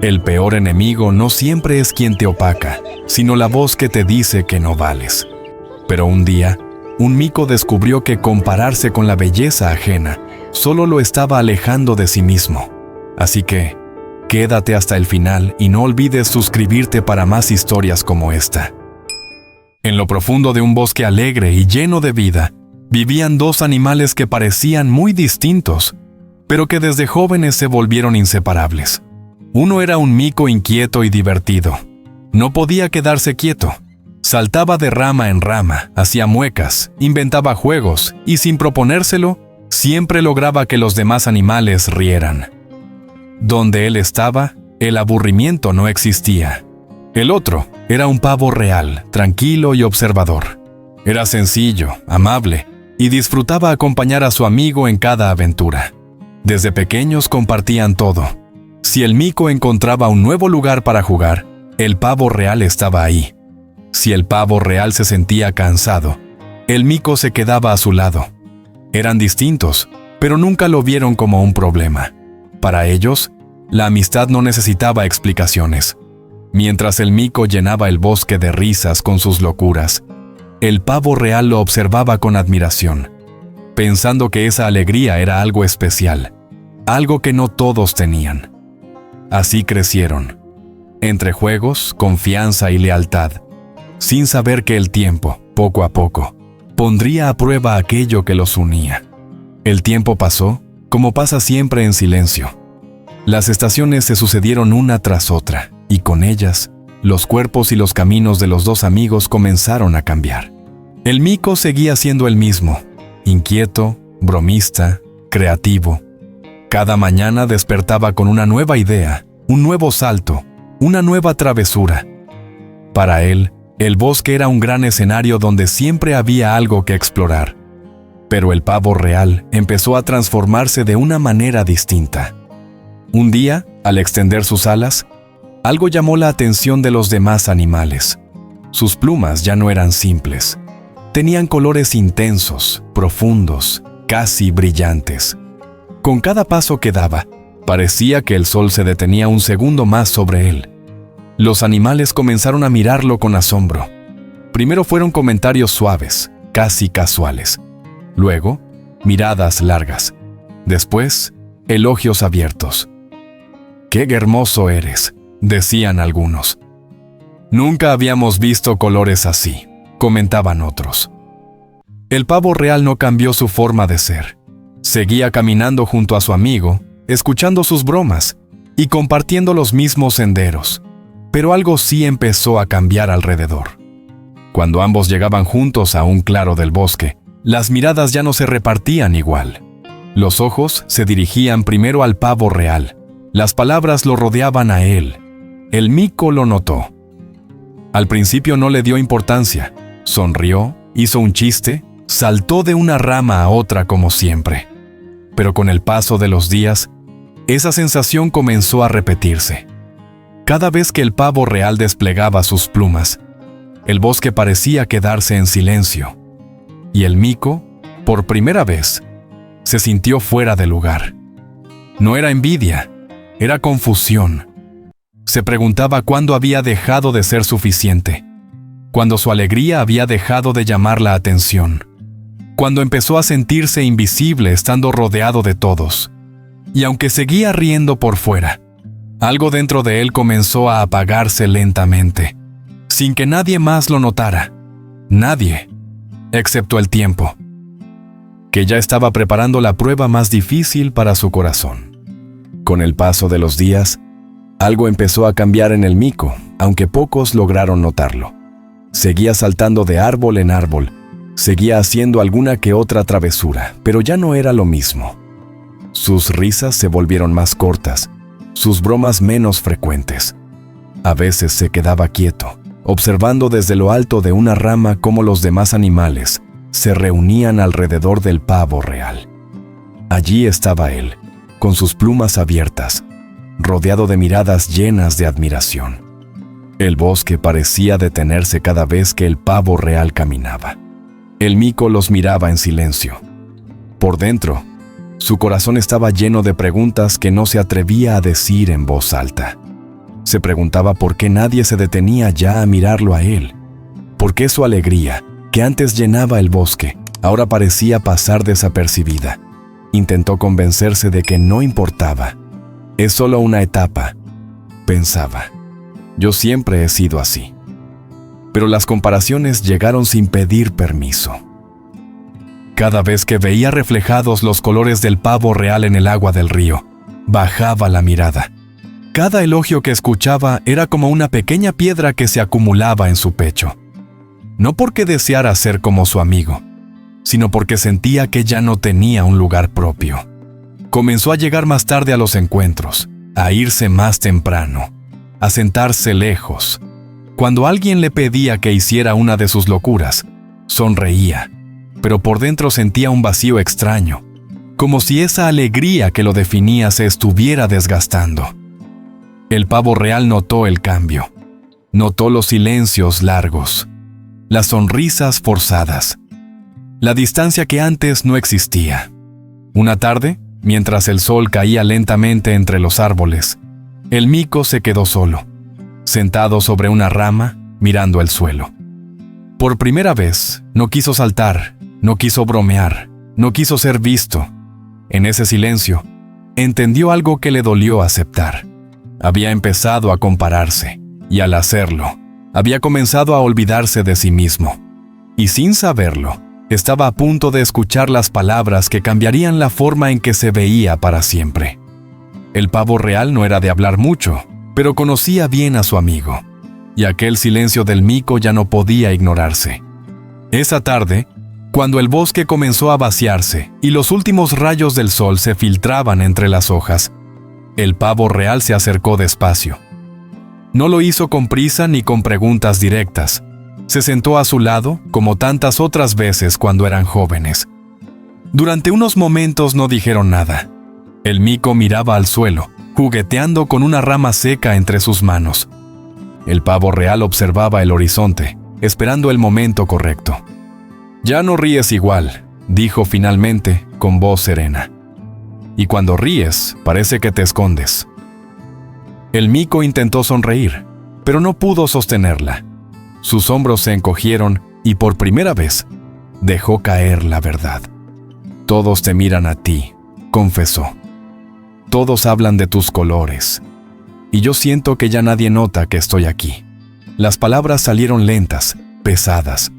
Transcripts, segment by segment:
El peor enemigo no siempre es quien te opaca, sino la voz que te dice que no vales. Pero un día, un mico descubrió que compararse con la belleza ajena solo lo estaba alejando de sí mismo. Así que, quédate hasta el final y no olvides suscribirte para más historias como esta. En lo profundo de un bosque alegre y lleno de vida, vivían dos animales que parecían muy distintos, pero que desde jóvenes se volvieron inseparables. Uno era un mico inquieto y divertido. No podía quedarse quieto. Saltaba de rama en rama, hacía muecas, inventaba juegos y sin proponérselo, siempre lograba que los demás animales rieran. Donde él estaba, el aburrimiento no existía. El otro era un pavo real, tranquilo y observador. Era sencillo, amable y disfrutaba acompañar a su amigo en cada aventura. Desde pequeños compartían todo. Si el mico encontraba un nuevo lugar para jugar, el pavo real estaba ahí. Si el pavo real se sentía cansado, el mico se quedaba a su lado. Eran distintos, pero nunca lo vieron como un problema. Para ellos, la amistad no necesitaba explicaciones. Mientras el mico llenaba el bosque de risas con sus locuras, el pavo real lo observaba con admiración, pensando que esa alegría era algo especial, algo que no todos tenían. Así crecieron, entre juegos, confianza y lealtad, sin saber que el tiempo, poco a poco, pondría a prueba aquello que los unía. El tiempo pasó, como pasa siempre en silencio. Las estaciones se sucedieron una tras otra, y con ellas, los cuerpos y los caminos de los dos amigos comenzaron a cambiar. El mico seguía siendo el mismo, inquieto, bromista, creativo. Cada mañana despertaba con una nueva idea, un nuevo salto, una nueva travesura. Para él, el bosque era un gran escenario donde siempre había algo que explorar. Pero el pavo real empezó a transformarse de una manera distinta. Un día, al extender sus alas, algo llamó la atención de los demás animales. Sus plumas ya no eran simples. Tenían colores intensos, profundos, casi brillantes. Con cada paso que daba, parecía que el sol se detenía un segundo más sobre él. Los animales comenzaron a mirarlo con asombro. Primero fueron comentarios suaves, casi casuales. Luego, miradas largas. Después, elogios abiertos. «¡Qué hermoso eres!», decían algunos. «Nunca habíamos visto colores así», comentaban otros. El pavo real no cambió su forma de ser. Seguía caminando junto a su amigo, escuchando sus bromas y compartiendo los mismos senderos. Pero algo sí empezó a cambiar alrededor. Cuando ambos llegaban juntos a un claro del bosque, las miradas ya no se repartían igual. Los ojos se dirigían primero al pavo real. Las palabras lo rodeaban a él. El mico lo notó. Al principio no le dio importancia. Sonrió, hizo un chiste, saltó de una rama a otra como siempre. Pero con el paso de los días, esa sensación comenzó a repetirse. Cada vez que el pavo real desplegaba sus plumas, el bosque parecía quedarse en silencio. Y el mico, por primera vez, se sintió fuera de lugar. No era envidia, era confusión. Se preguntaba cuándo había dejado de ser suficiente, cuando su alegría había dejado de llamar la atención, cuando empezó a sentirse invisible estando rodeado de todos. Y aunque seguía riendo por fuera, algo dentro de él comenzó a apagarse lentamente, sin que nadie más lo notara. Nadie, excepto el tiempo, que ya estaba preparando la prueba más difícil para su corazón. Con el paso de los días, algo empezó a cambiar en el mico, aunque pocos lograron notarlo. Seguía saltando de árbol en árbol, seguía haciendo alguna que otra travesura, pero ya no era lo mismo. Sus risas se volvieron más cortas, sus bromas menos frecuentes. A veces se quedaba quieto, observando desde lo alto de una rama cómo los demás animales se reunían alrededor del pavo real. Allí estaba él, con sus plumas abiertas, rodeado de miradas llenas de admiración. El bosque parecía detenerse cada vez que el pavo real caminaba. El mico los miraba en silencio. Por dentro, su corazón estaba lleno de preguntas que no se atrevía a decir en voz alta. Se preguntaba por qué nadie se detenía ya a mirarlo a él. ¿Por qué su alegría, que antes llenaba el bosque, ahora parecía pasar desapercibida? Intentó convencerse de que no importaba. Es solo una etapa, pensaba. Yo siempre he sido así. Pero las comparaciones llegaron sin pedir permiso. Cada vez que veía reflejados los colores del pavo real en el agua del río, bajaba la mirada. Cada elogio que escuchaba era como una pequeña piedra que se acumulaba en su pecho. No porque deseara ser como su amigo, sino porque sentía que ya no tenía un lugar propio. Comenzó a llegar más tarde a los encuentros, a irse más temprano, a sentarse lejos. Cuando alguien le pedía que hiciera una de sus locuras, sonreía, pero por dentro sentía un vacío extraño, como si esa alegría que lo definía se estuviera desgastando. El pavo real notó el cambio. Notó los silencios largos, las sonrisas forzadas, la distancia que antes no existía. Una tarde, mientras el sol caía lentamente entre los árboles, el mico se quedó solo, sentado sobre una rama, mirando el suelo. Por primera vez, no quiso saltar, no quiso bromear, no quiso ser visto. En ese silencio, entendió algo que le dolió aceptar. Había empezado a compararse, y al hacerlo, había comenzado a olvidarse de sí mismo. Y sin saberlo, estaba a punto de escuchar las palabras que cambiarían la forma en que se veía para siempre. El pavo real no era de hablar mucho, pero conocía bien a su amigo, y aquel silencio del mico ya no podía ignorarse. Esa tarde, cuando el bosque comenzó a vaciarse y los últimos rayos del sol se filtraban entre las hojas, el pavo real se acercó despacio. No lo hizo con prisa ni con preguntas directas. Se sentó a su lado, como tantas otras veces cuando eran jóvenes. Durante unos momentos no dijeron nada. El mico miraba al suelo, jugueteando con una rama seca entre sus manos. El pavo real observaba el horizonte, esperando el momento correcto. «Ya no ríes igual», dijo finalmente, con voz serena. «Y cuando ríes, parece que te escondes». El mico intentó sonreír, pero no pudo sostenerla. Sus hombros se encogieron y por primera vez dejó caer la verdad. «Todos te miran a ti», confesó. «Todos hablan de tus colores. Y yo siento que ya nadie nota que estoy aquí». Las palabras salieron lentas, pesadas,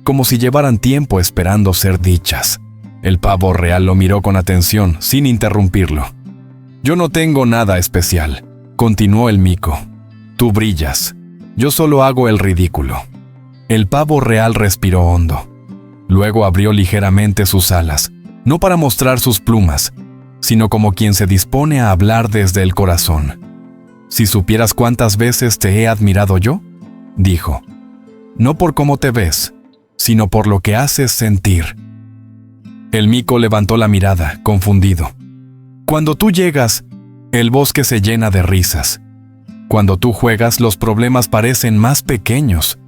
como si llevaran tiempo esperando ser dichas. El pavo real lo miró con atención, sin interrumpirlo. «Yo no tengo nada especial», continuó el mico. «Tú brillas. Yo solo hago el ridículo». El pavo real respiró hondo. Luego abrió ligeramente sus alas, no para mostrar sus plumas, sino como quien se dispone a hablar desde el corazón. «Si supieras cuántas veces te he admirado yo», dijo. «No por cómo te ves, sino por lo que haces sentir». El mico levantó la mirada, confundido. «Cuando tú llegas, el bosque se llena de risas. Cuando tú juegas, los problemas parecen más pequeños.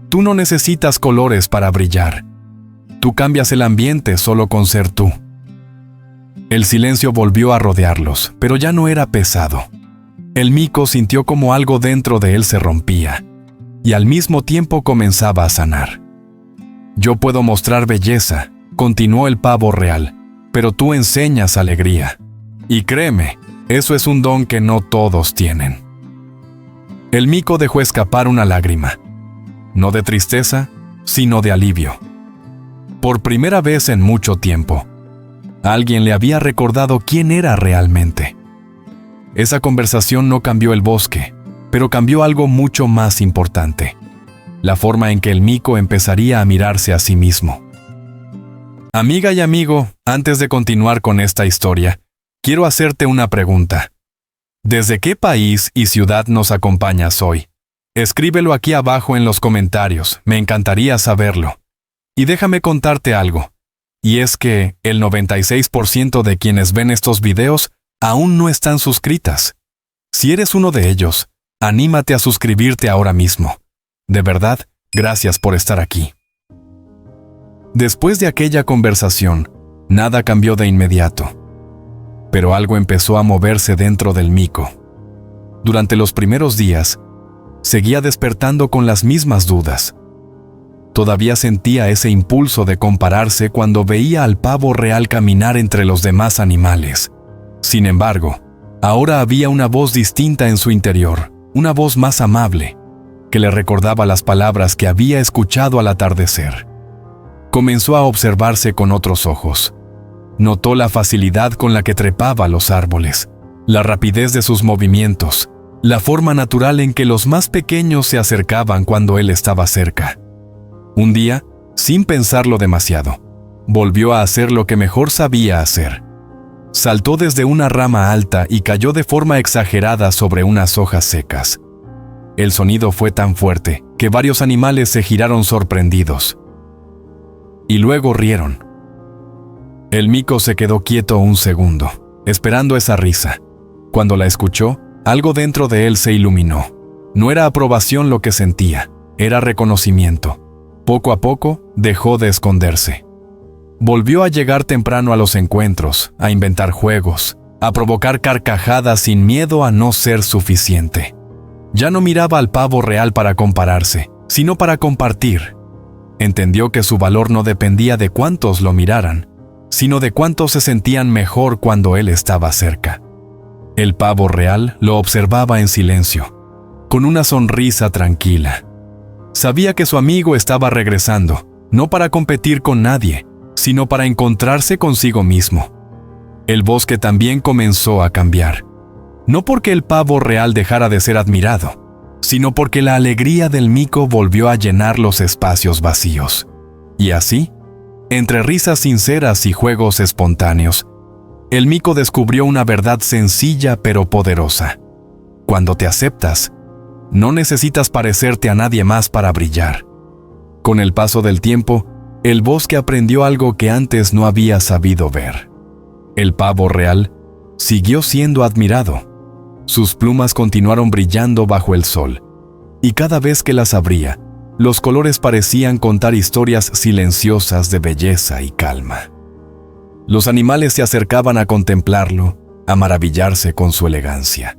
Tú no necesitas colores para brillar. Tú cambias el ambiente solo con ser tú». El silencio volvió a rodearlos, pero ya no era pesado. El mico sintió como algo dentro de él se rompía, y al mismo tiempo comenzaba a sanar. «Yo puedo mostrar belleza», continuó el pavo real, «pero tú enseñas alegría. Y créeme, eso es un don que no todos tienen». El mico dejó escapar una lágrima, no de tristeza, sino de alivio. Por primera vez en mucho tiempo, alguien le había recordado quién era realmente. Esa conversación no cambió el bosque, pero cambió algo mucho más importante: la forma en que el mico empezaría a mirarse a sí mismo. Amiga y amigo, antes de continuar con esta historia, quiero hacerte una pregunta. ¿Desde qué país y ciudad nos acompañas hoy? Escríbelo aquí abajo en los comentarios, me encantaría saberlo. Y déjame contarte algo, y es que el 96% de quienes ven estos videos aún no están suscritas. Si eres uno de ellos, anímate a suscribirte ahora mismo. De verdad, gracias por estar aquí. Después de aquella conversación, nada cambió de inmediato. Pero algo empezó a moverse dentro del mico. Durante los primeros días, seguía despertando con las mismas dudas. Todavía sentía ese impulso de compararse cuando veía al pavo real caminar entre los demás animales. Sin embargo, ahora había una voz distinta en su interior, una voz más amable, que le recordaba las palabras que había escuchado al atardecer. Comenzó a observarse con otros ojos. Notó la facilidad con la que trepaba los árboles, la rapidez de sus movimientos, la forma natural en que los más pequeños se acercaban cuando él estaba cerca. Un día, sin pensarlo demasiado, volvió a hacer lo que mejor sabía hacer. Saltó desde una rama alta y cayó de forma exagerada sobre unas hojas secas. El sonido fue tan fuerte que varios animales se giraron sorprendidos. Y luego rieron. El mico se quedó quieto un segundo, esperando esa risa. Cuando la escuchó, algo dentro de él se iluminó. No era aprobación lo que sentía, era reconocimiento. Poco a poco, dejó de esconderse. Volvió a llegar temprano a los encuentros, a inventar juegos, a provocar carcajadas sin miedo a no ser suficiente. Ya no miraba al pavo real para compararse, sino para compartir. Entendió que su valor no dependía de cuántos lo miraran, sino de cuántos se sentían mejor cuando él estaba cerca. El pavo real lo observaba en silencio, con una sonrisa tranquila. Sabía que su amigo estaba regresando, no para competir con nadie, sino para encontrarse consigo mismo. El bosque también comenzó a cambiar. No porque el pavo real dejara de ser admirado, sino porque la alegría del mico volvió a llenar los espacios vacíos. Y así, entre risas sinceras y juegos espontáneos, el mico descubrió una verdad sencilla pero poderosa. Cuando te aceptas, no necesitas parecerte a nadie más para brillar. Con el paso del tiempo, el bosque aprendió algo que antes no había sabido ver. El pavo real siguió siendo admirado. Sus plumas continuaron brillando bajo el sol, y cada vez que las abría, los colores parecían contar historias silenciosas de belleza y calma. Los animales se acercaban a contemplarlo, a maravillarse con su elegancia.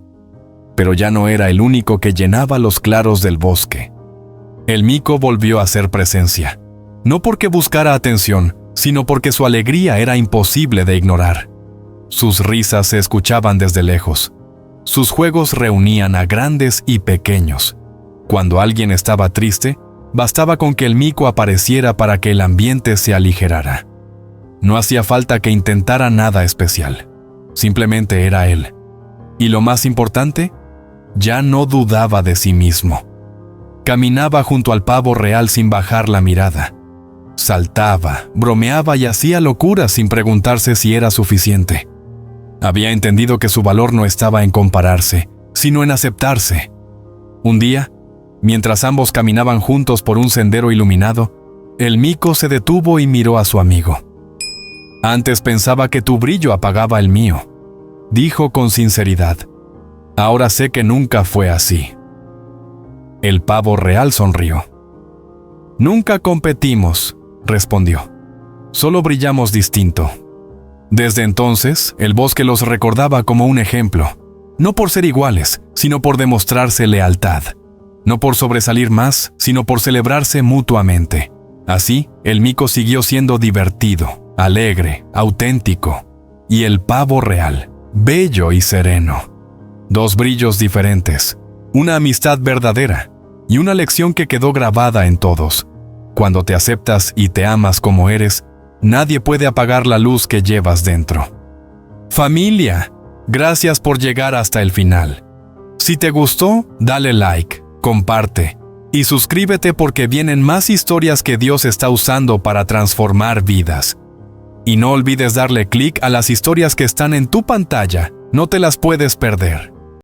Pero ya no era el único que llenaba los claros del bosque. El mico volvió a ser presencia, no porque buscara atención, sino porque su alegría era imposible de ignorar. Sus risas se escuchaban desde lejos. Sus juegos reunían a grandes y pequeños. Cuando alguien estaba triste, bastaba con que el mico apareciera para que el ambiente se aligerara. No hacía falta que intentara nada especial. Simplemente era él. Y lo más importante, ya no dudaba de sí mismo. Caminaba junto al pavo real sin bajar la mirada. Saltaba, bromeaba y hacía locuras sin preguntarse si era suficiente. Había entendido que su valor no estaba en compararse, sino en aceptarse. Un día, mientras ambos caminaban juntos por un sendero iluminado, el mico se detuvo y miró a su amigo. «Antes pensaba que tu brillo apagaba el mío», dijo con sinceridad. «Ahora sé que nunca fue así». El pavo real sonrió. «Nunca competimos», respondió. «Solo brillamos distinto». Desde entonces, el bosque los recordaba como un ejemplo, no por ser iguales, sino por demostrarse lealtad, no por sobresalir más, sino por celebrarse mutuamente. Así, el mico siguió siendo divertido, alegre, auténtico, y el pavo real, bello y sereno. Dos brillos diferentes, una amistad verdadera, y una lección que quedó grabada en todos. Cuando te aceptas y te amas como eres, nadie puede apagar la luz que llevas dentro. Familia, gracias por llegar hasta el final. Si te gustó, dale like, comparte y suscríbete porque vienen más historias que Dios está usando para transformar vidas. Y no olvides darle clic a las historias que están en tu pantalla, no te las puedes perder.